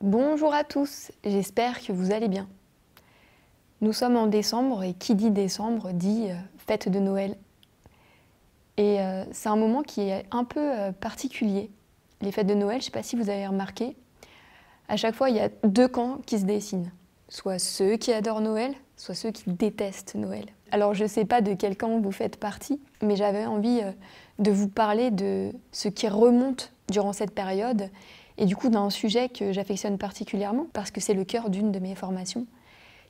Bonjour à tous, j'espère que vous allez bien. Nous sommes en décembre et qui dit décembre dit fête de Noël. Et c'est un moment qui est un peu particulier. Les fêtes de Noël, je ne sais pas si vous avez remarqué, à chaque fois il y a deux camps qui se dessinent. Soit ceux qui adorent Noël, soit ceux qui détestent Noël. Alors je ne sais pas de quel camp vous faites partie, mais j'avais envie de vous parler de ce qui remonte durant cette période et du coup d'un sujet que j'affectionne particulièrement parce que c'est le cœur d'une de mes formations,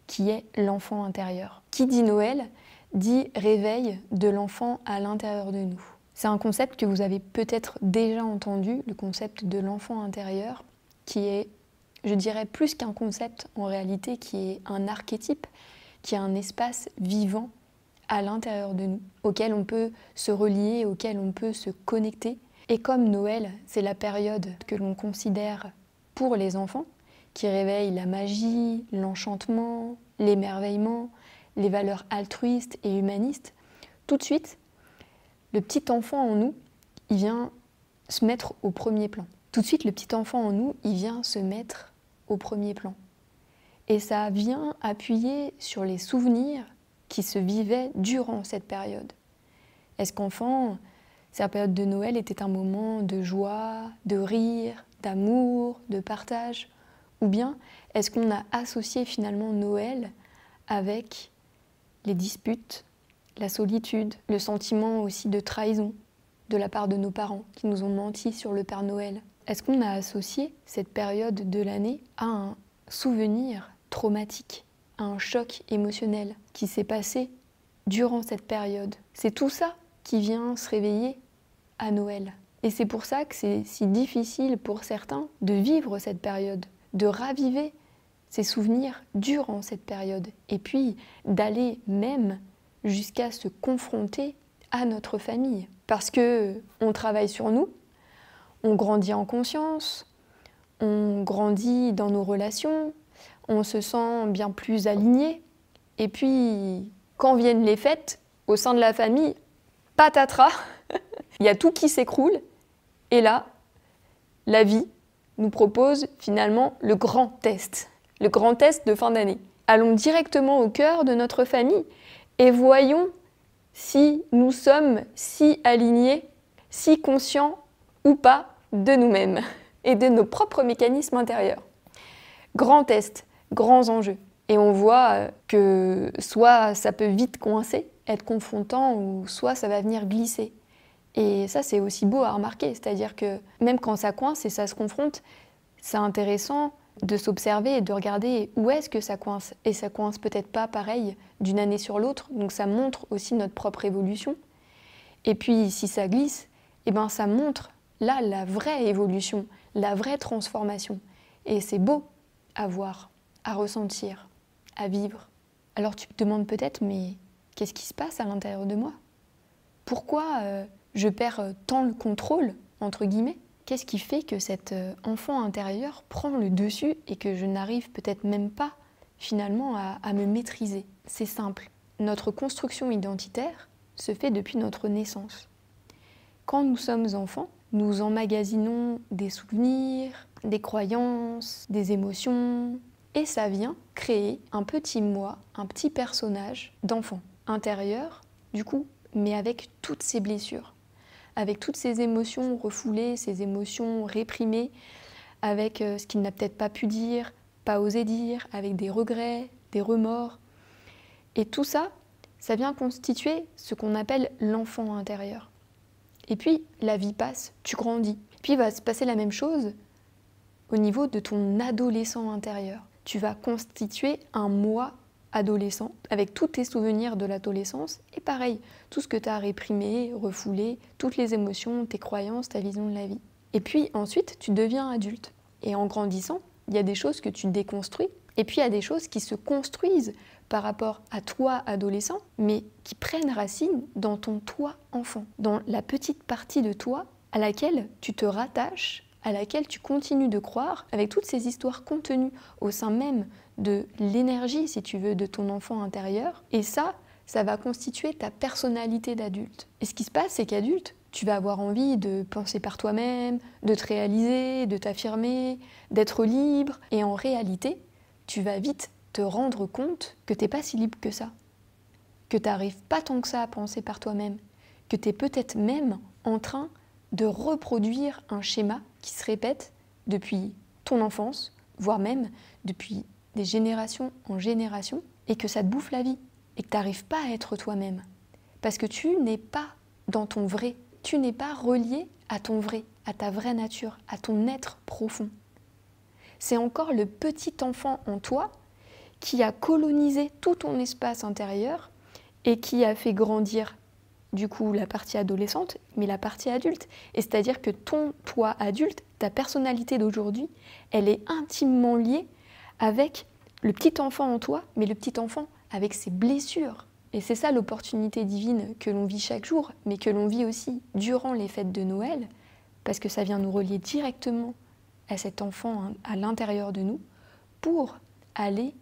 qui est l'enfant intérieur. Qui dit Noël dit réveil de l'enfant à l'intérieur de nous. C'est un concept que vous avez peut-être déjà entendu, le concept de l'enfant intérieur, qui est, je dirais, plus qu'un concept en réalité, qui est un archétype, qui est un espace vivant à l'intérieur de nous, auquel on peut se relier, auquel on peut se connecter. Et comme Noël, c'est la période que l'on considère pour les enfants, qui réveille la magie, l'enchantement, l'émerveillement, les valeurs altruistes et humanistes, tout de suite, le petit enfant en nous, il vient se mettre au premier plan. Tout de suite, le petit enfant en nous, il vient se mettre au premier plan. Et ça vient appuyer sur les souvenirs qui se vivaient durant cette période. Est-ce qu'enfant, cette période de Noël était un moment de joie, de rire, d'amour, de partage? Ou bien est-ce qu'on a associé finalement Noël avec les disputes, la solitude, le sentiment aussi de trahison de la part de nos parents qui nous ont menti sur le Père Noël? Est-ce qu'on a associé cette période de l'année à un souvenir traumatique, à un choc émotionnel qui s'est passé durant cette période? C'est tout ça qui vient se réveiller à Noël. Et c'est pour ça que c'est si difficile pour certains de vivre cette période, de raviver ces souvenirs durant cette période, et puis d'aller même jusqu'à se confronter à notre famille. Parce que on travaille sur nous, on grandit en conscience, on grandit dans nos relations, on se sent bien plus aligné, et puis quand viennent les fêtes, au sein de la famille, patatras, il y a tout qui s'écroule, et là, la vie nous propose finalement le grand test de fin d'année. Allons directement au cœur de notre famille et voyons si nous sommes si alignés, si conscients ou pas de nous-mêmes et de nos propres mécanismes intérieurs. Grand test, grands enjeux. Et on voit que soit ça peut vite coincer, être confrontant, ou soit ça va venir glisser. Et ça, c'est aussi beau à remarquer, c'est-à-dire que même quand ça coince et ça se confronte, c'est intéressant de s'observer et de regarder où est-ce que ça coince. Et ça coince peut-être pas pareil d'une année sur l'autre, donc ça montre aussi notre propre évolution. Et puis si ça glisse, eh ben, ça montre là la vraie évolution, la vraie transformation. Et c'est beau à voir, à ressentir, à vivre. Alors tu te demandes peut-être, mais qu'est-ce qui se passe à l'intérieur de moi? Pourquoi je perds tant le contrôle, entre guillemets? Qu'est-ce qui fait que cet enfant intérieur prend le dessus et que je n'arrive peut-être même pas finalement à me maîtriser? C'est simple, notre construction identitaire se fait depuis notre naissance. Quand nous sommes enfants, nous emmagasinons des souvenirs, des croyances, des émotions, et ça vient créer un petit moi, un petit personnage d'enfant intérieur, du coup, mais avec toutes ces blessures, avec toutes ces émotions refoulées, ces émotions réprimées, avec ce qu'il n'a peut-être pas pu dire, pas osé dire, avec des regrets, des remords. Et tout ça, ça vient constituer ce qu'on appelle l'enfant intérieur. Et puis, la vie passe, tu grandis. Puis il va se passer la même chose au niveau de ton adolescent intérieur. Tu vas constituer un moi adolescent, avec tous tes souvenirs de l'adolescence, et pareil, tout ce que tu as réprimé, refoulé, toutes les émotions, tes croyances, ta vision de la vie. Et puis ensuite, tu deviens adulte. Et en grandissant, il y a des choses que tu déconstruis, et puis il y a des choses qui se construisent par rapport à toi adolescent, mais qui prennent racine dans ton toi enfant, dans la petite partie de toi à laquelle tu te rattaches, à laquelle tu continues de croire, avec toutes ces histoires contenues au sein même de l'énergie, si tu veux, de ton enfant intérieur. Et ça va constituer ta personnalité d'adulte. Et ce qui se passe, c'est qu'adulte, Tu vas avoir envie de penser par toi-même, de te réaliser, de t'affirmer, d'être libre. Et en réalité, tu vas vite te rendre compte que tu n'es pas si libre que ça, que tu n'arrives pas tant que ça à penser par toi-même, que tu es peut-être même en train de reproduire un schéma qui se répète depuis ton enfance, voire même depuis des générations en générations, et que ça te bouffe la vie, et que tu n'arrives pas à être toi-même. Parce que tu n'es pas dans ton vrai, tu n'es pas relié à ton vrai, à ta vraie nature, à ton être profond. C'est encore le petit enfant en toi qui a colonisé tout ton espace intérieur et qui a fait grandir du coup la partie adolescente, mais la partie adulte. Et c'est-à-dire que ton toi adulte, ta personnalité d'aujourd'hui, elle est intimement liée avec le petit enfant en toi, mais le petit enfant avec ses blessures. Et c'est ça l'opportunité divine que l'on vit chaque jour, mais que l'on vit aussi durant les fêtes de Noël, parce que ça vient nous relier directement à cet enfant à l'intérieur de nous, pour aller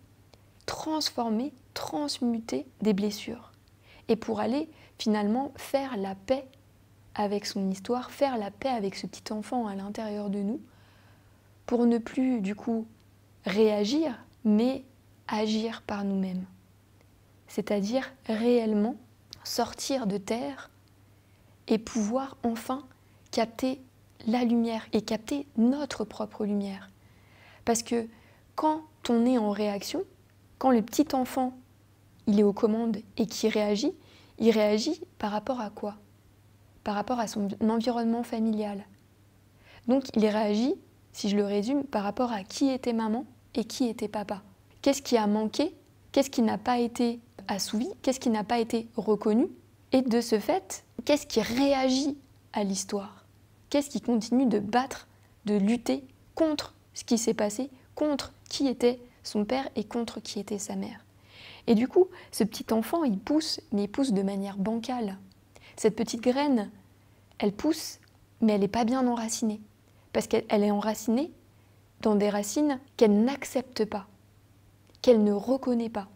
transformer, transmuter des blessures. Et pour aller finalement faire la paix avec son histoire, faire la paix avec ce petit enfant à l'intérieur de nous, pour ne plus du coup réagir, mais agir par nous-mêmes. C'est-à-dire réellement sortir de terre et pouvoir enfin capter la lumière et capter notre propre lumière. Parce que quand on est en réaction, quand le petit enfant il est aux commandes et qu'il réagit, il réagit par rapport à quoi? Par rapport à son environnement familial. Donc il réagit, si je le résume, par rapport à qui était maman et qui était papa. Qu'est-ce qui a manqué? Qu'est-ce qui n'a pas été assouvi? Qu'est-ce qui n'a pas été reconnu? Et de ce fait, qu'est-ce qui réagit à l'histoire? Qu'est-ce qui continue de battre, de lutter contre ce qui s'est passé, contre qui était son père et contre qui était sa mère? Et du coup, ce petit enfant, il pousse, mais il pousse de manière bancale. Cette petite graine, elle pousse, mais elle n'est pas bien enracinée. Parce qu'elle est enracinée dans des racines qu'elle n'accepte pas, qu'elle ne reconnaît pas,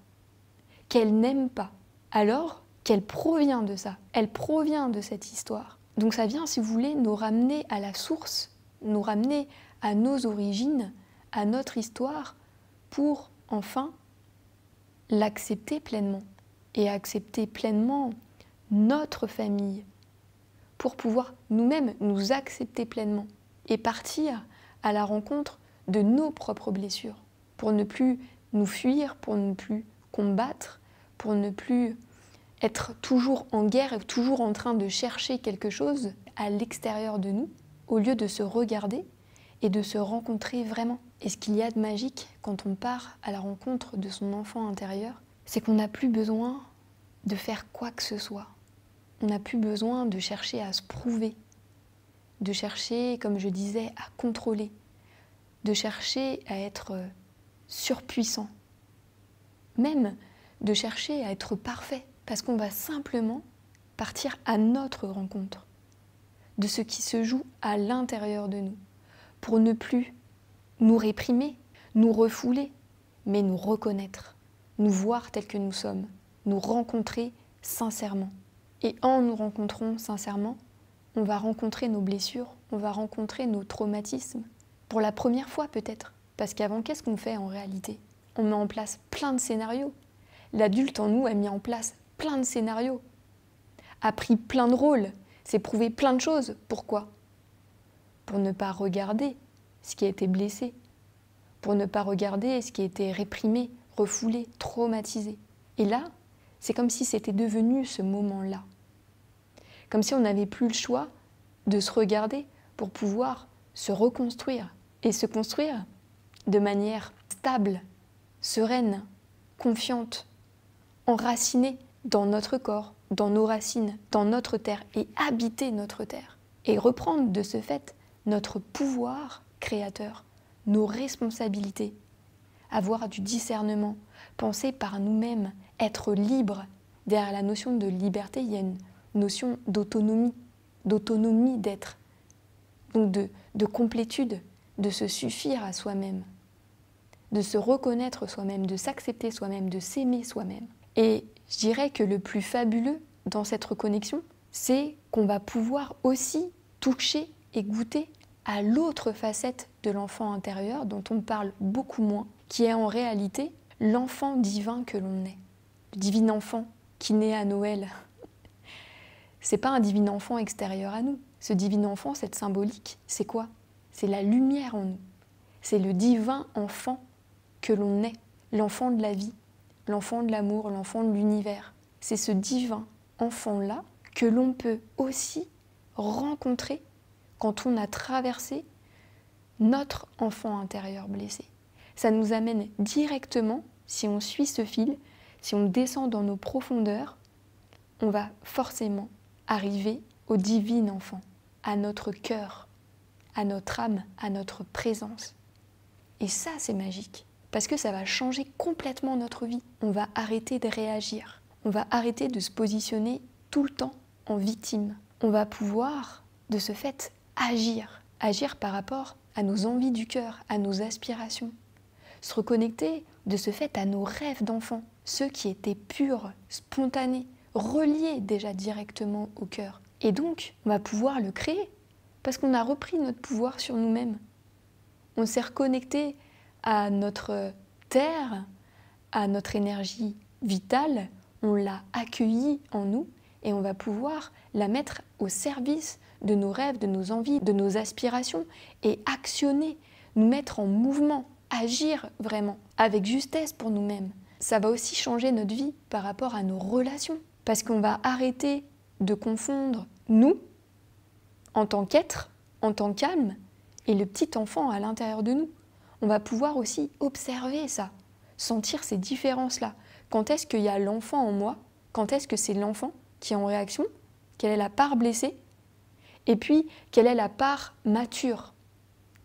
qu'elle n'aime pas, alors qu'elle provient de ça, elle provient de cette histoire. Donc ça vient, si vous voulez, nous ramener à la source, nous ramener à nos origines, à notre histoire, pour enfin l'accepter pleinement et accepter pleinement notre famille, pour pouvoir nous-mêmes nous accepter pleinement et partir à la rencontre de nos propres blessures, pour ne plus nous fuir, pour ne plus combattre, pour ne plus être toujours en guerre et toujours en train de chercher quelque chose à l'extérieur de nous, au lieu de se regarder et de se rencontrer vraiment. Et ce qu'il y a de magique quand on part à la rencontre de son enfant intérieur, c'est qu'on n'a plus besoin de faire quoi que ce soit. On n'a plus besoin de chercher à se prouver, de chercher, comme je disais, à contrôler, de chercher à être surpuissant, même de chercher à être parfait, parce qu'on va simplement partir à notre rencontre de ce qui se joue à l'intérieur de nous, pour ne plus nous réprimer, nous refouler, mais nous reconnaître, nous voir tels que nous sommes, nous rencontrer sincèrement. Et en nous rencontrant sincèrement, on va rencontrer nos blessures, on va rencontrer nos traumatismes, pour la première fois peut-être. Parce qu'avant, qu'est-ce qu'on fait en réalité? On met en place plein de scénarios. L'adulte en nous a mis en place plein de scénarios, a pris plein de rôles, s'est prouvé plein de choses. Pourquoi? Pour ne pas regarder ce qui a été blessé, pour ne pas regarder ce qui a été réprimé, refoulé, traumatisé. Et là, c'est comme si c'était devenu ce moment-là. Comme si on n'avait plus le choix de se regarder pour pouvoir se reconstruire et se construire de manière stable, sereine, confiante, enracinée dans notre corps, dans nos racines, dans notre terre et habiter notre terre. Et reprendre de ce fait notre pouvoir créateur, nos responsabilités, avoir du discernement, penser par nous-mêmes, être libre. Derrière la notion de liberté, il y a une notion d'autonomie d'être, donc de complétude, de se suffire à soi-même, de se reconnaître soi-même, de s'accepter soi-même, de s'aimer soi-même. Et je dirais que le plus fabuleux dans cette reconnexion, c'est qu'on va pouvoir aussi toucher et goûter à l'autre facette de l'enfant intérieur dont on parle beaucoup moins, qui est en réalité l'enfant divin que l'on est. Le divin enfant qui naît à Noël. C'est pas un divin enfant extérieur à nous. Ce divin enfant, cette symbolique, c'est quoi? C'est la lumière en nous. C'est le divin enfant que l'on est, l'enfant de la vie, l'enfant de l'amour, l'enfant de l'univers. C'est ce divin enfant-là que l'on peut aussi rencontrer quand on a traversé notre enfant intérieur blessé. Ça nous amène directement, si on suit ce fil, si on descend dans nos profondeurs, on va forcément arriver au divin enfant, à notre cœur, à notre âme, à notre présence. Et ça, c'est magique, parce que ça va changer complètement notre vie. On va arrêter de réagir, on va arrêter de se positionner tout le temps en victime. On va pouvoir, de ce fait, agir par rapport à nos envies du cœur, à nos aspirations. Se reconnecter, de ce fait, à nos rêves d'enfant, ceux qui étaient purs, spontanés, reliés déjà directement au cœur. Et donc, on va pouvoir le créer, parce qu'on a repris notre pouvoir sur nous-mêmes. On s'est reconnecté à notre terre, à notre énergie vitale, on l'a accueillie en nous et on va pouvoir la mettre au service de nos rêves, de nos envies, de nos aspirations et actionner, nous mettre en mouvement, agir vraiment, avec justesse pour nous-mêmes. Ça va aussi changer notre vie par rapport à nos relations, parce qu'on va arrêter de confondre nous, en tant qu'être, en tant qu'âme, et le petit enfant à l'intérieur de nous. On va pouvoir aussi observer ça, sentir ces différences-là. Quand est-ce qu'il y a l'enfant en moi? Quand est-ce que c'est l'enfant qui est en réaction? Quelle est la part blessée? Et puis, quelle est la part mature?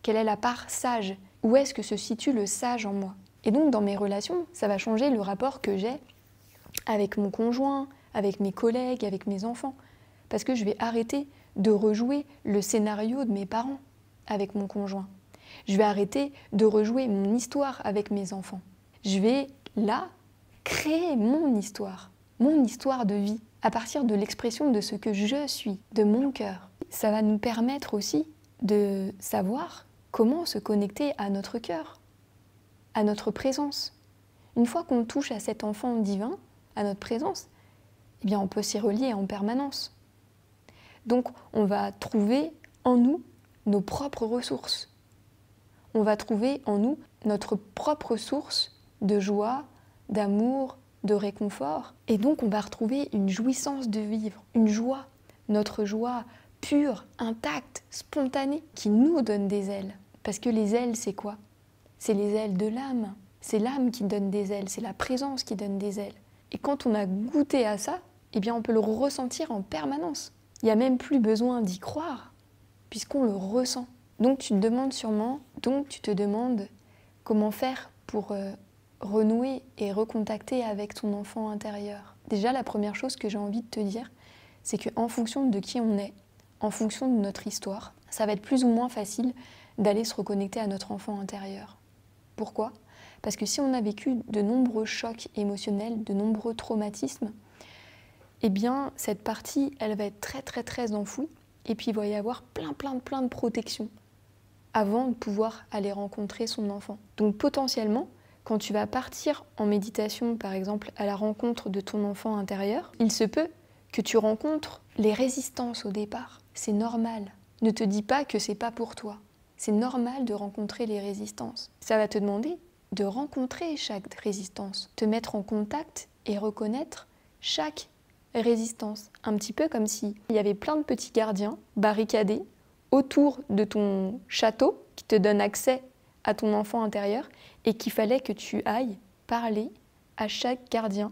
Quelle est la part sage? Où est-ce que se situe le sage en moi? Et donc, dans mes relations, ça va changer le rapport que j'ai avec mon conjoint, avec mes collègues, avec mes enfants. Parce que je vais arrêter de rejouer le scénario de mes parents avec mon conjoint. Je vais arrêter de rejouer mon histoire avec mes enfants. Je vais, là, créer mon histoire de vie, à partir de l'expression de ce que je suis, de mon cœur. Ça va nous permettre aussi de savoir comment se connecter à notre cœur, à notre présence. Une fois qu'on touche à cet enfant divin, à notre présence, eh bien on peut s'y relier en permanence. Donc on va trouver en nous nos propres ressources. On va trouver en nous notre propre source de joie, d'amour, de réconfort. Et donc on va retrouver une jouissance de vivre, une joie, notre joie pure, intacte, spontanée, qui nous donne des ailes. Parce que les ailes, c'est quoi? C'est les ailes de l'âme. C'est l'âme qui donne des ailes, c'est la présence qui donne des ailes. Et quand on a goûté à ça, eh bien on peut le ressentir en permanence. Il n'y a même plus besoin d'y croire, puisqu'on le ressent. Donc tu te demandes comment faire pour renouer et recontacter avec ton enfant intérieur. Déjà, la première chose que j'ai envie de te dire, c'est qu'en fonction de qui on est, en fonction de notre histoire, ça va être plus ou moins facile d'aller se reconnecter à notre enfant intérieur. Pourquoi ? Parce que si on a vécu de nombreux chocs émotionnels, de nombreux traumatismes, eh bien, cette partie, elle va être très enfouie, et puis il va y avoir plein de protections avant de pouvoir aller rencontrer son enfant. Donc potentiellement, quand tu vas partir en méditation, par exemple, à la rencontre de ton enfant intérieur, il se peut que tu rencontres les résistances au départ. C'est normal. Ne te dis pas que c'est pas pour toi. C'est normal de rencontrer les résistances. Ça va te demander de rencontrer chaque résistance, te mettre en contact et reconnaître chaque résistance. Un petit peu comme si il y avait plein de petits gardiens barricadés autour de ton château qui te donne accès à ton enfant intérieur et qu'il fallait que tu ailles parler à chaque gardien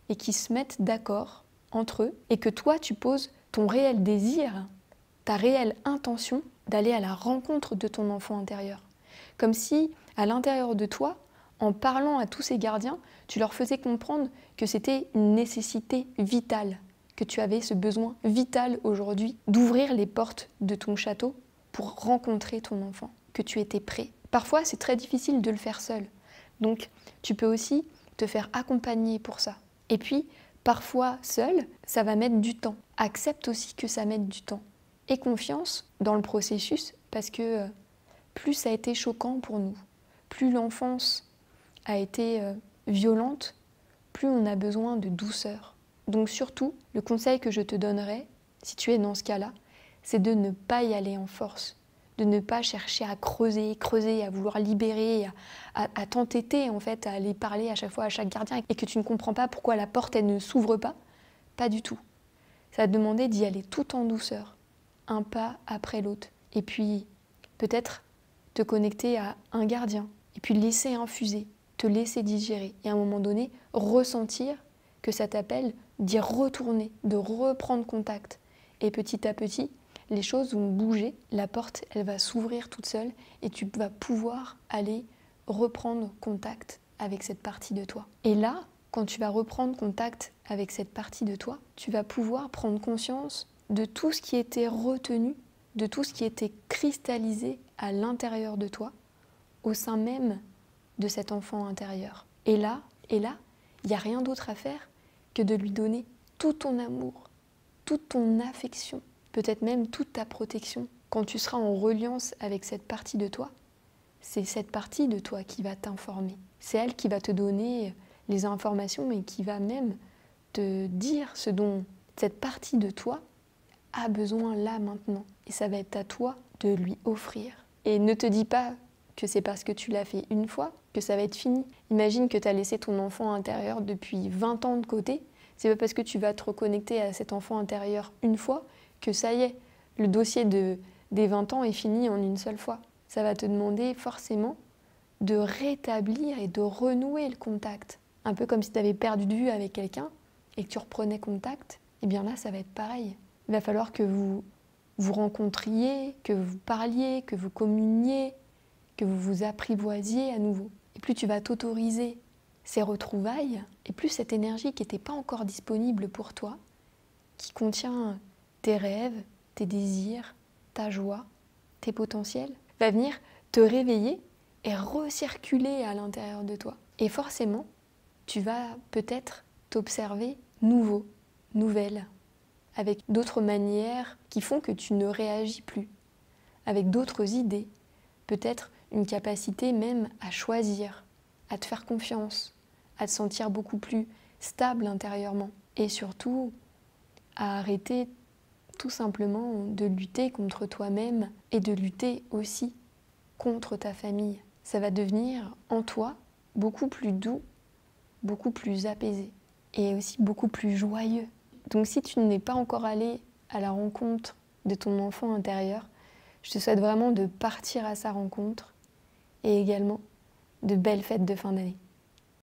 et qu'ils se mettent d'accord entre eux et que toi tu poses ton réel désir, ta réelle intention d'aller à la rencontre de ton enfant intérieur. Comme si, à l'intérieur de toi, en parlant à tous ces gardiens, tu leur faisais comprendre que c'était une nécessité vitale, que tu avais ce besoin vital aujourd'hui d'ouvrir les portes de ton château pour rencontrer ton enfant, que tu étais prêt. Parfois, c'est très difficile de le faire seul. Donc, tu peux aussi te faire accompagner pour ça. Et puis, Parfois, seul, ça va mettre du temps. Accepte aussi que ça mette du temps. Aie confiance dans le processus parce que plus ça a été choquant pour nous, plus l'enfance a été violente, plus on a besoin de douceur. Donc surtout, le conseil que je te donnerais, si tu es dans ce cas-là, c'est de ne pas y aller en force, de ne pas chercher à creuser, à vouloir libérer, à t'entêter en fait, à aller parler à chaque fois à chaque gardien et que tu ne comprends pas pourquoi la porte elle ne s'ouvre pas. Pas du tout. Ça va te demander d'y aller tout en douceur, un pas après l'autre. Et puis peut-être te connecter à un gardien et puis laisser infuser, te laisser digérer et à un moment donné ressentir que ça t'appelle d'y retourner, de reprendre contact. Et petit à petit, les choses vont bouger, la porte, elle va s'ouvrir toute seule et tu vas pouvoir aller reprendre contact avec cette partie de toi. Et là, quand tu vas reprendre contact avec cette partie de toi, tu vas pouvoir prendre conscience de tout ce qui était retenu, de tout ce qui était cristallisé à l'intérieur de toi, au sein même de cet enfant intérieur. Et là, il n'y a rien d'autre à faire que de lui donner tout ton amour, toute ton affection, peut-être même toute ta protection. Quand tu seras en reliance avec cette partie de toi, c'est cette partie de toi qui va t'informer. C'est elle qui va te donner les informations et qui va même te dire ce dont cette partie de toi a besoin là maintenant. Et ça va être à toi de lui offrir. Et ne te dis pas que c'est parce que tu l'as fait une fois que ça va être fini. Imagine que tu as laissé ton enfant intérieur depuis 20 ans de côté. C'est pas parce que tu vas te reconnecter à cet enfant intérieur une fois que ça y est, le dossier des 20 ans est fini en une seule fois. Ça va te demander forcément de rétablir et de renouer le contact. Un peu comme si tu avais perdu de vue avec quelqu'un et que tu reprenais contact, et bien là, ça va être pareil. Il va falloir que vous vous rencontriez, que vous parliez, que vous communiez, que vous vous apprivoisiez à nouveau. Et plus tu vas t'autoriser ces retrouvailles, et plus cette énergie qui n'était pas encore disponible pour toi, qui contient tes rêves, tes désirs, ta joie, tes potentiels, va venir te réveiller et recirculer à l'intérieur de toi. Et forcément, tu vas peut-être t'observer nouveau, nouvelle, avec d'autres manières qui font que tu ne réagis plus, avec d'autres idées, peut-être une capacité même à choisir, à te faire confiance, à te sentir beaucoup plus stable intérieurement et surtout à arrêter tout simplement de lutter contre toi-même et de lutter aussi contre ta famille. Ça va devenir en toi beaucoup plus doux, beaucoup plus apaisé et aussi beaucoup plus joyeux. Donc si tu n'es pas encore allé à la rencontre de ton enfant intérieur, je te souhaite vraiment de partir à sa rencontre et également de belles fêtes de fin d'année.